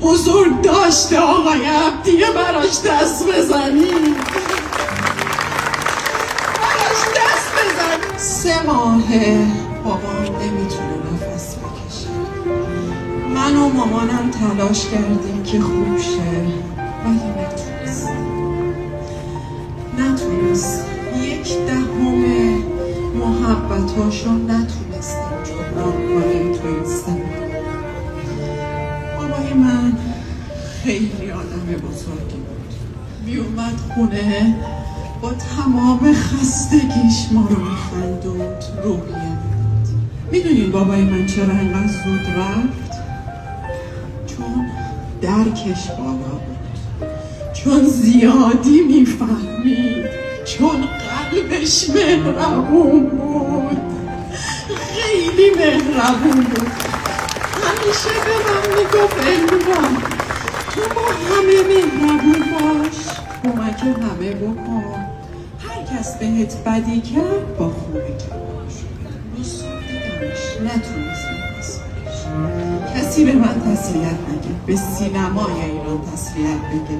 بزرگ داشته آقای عبدیه براش دست بزنی، براش دست بزنی. 3 ماهه بابام نمیتونه نفس بکشه. من و مامانم تلاش کردیم که خوب شه ولی نتونست. 1/10 محبتاشو نتونستیم جبران کنیم تو این 3 ماه. بابای من خیلی آدم بزرگی بود. میومد خونه با تمام خستگیش ما رو میخندوند، روحیه میداد. میدونین بابای من چرا اینقدر زود رفت؟ چون درکش بالا بود، چون زیادی میفهمید، چون قلبش مهربون بود، خیلی مهربون بود. همیشه به من میگفت الهام تو با همه مهربون باش، کمک همه بکن، هر کس بهت بدی کرد با خوبی جوابش. روز دیدمش نتونست نفس بکشه. کسی به من تسلیت نگه، به سینمای ایران تسلیت بگه.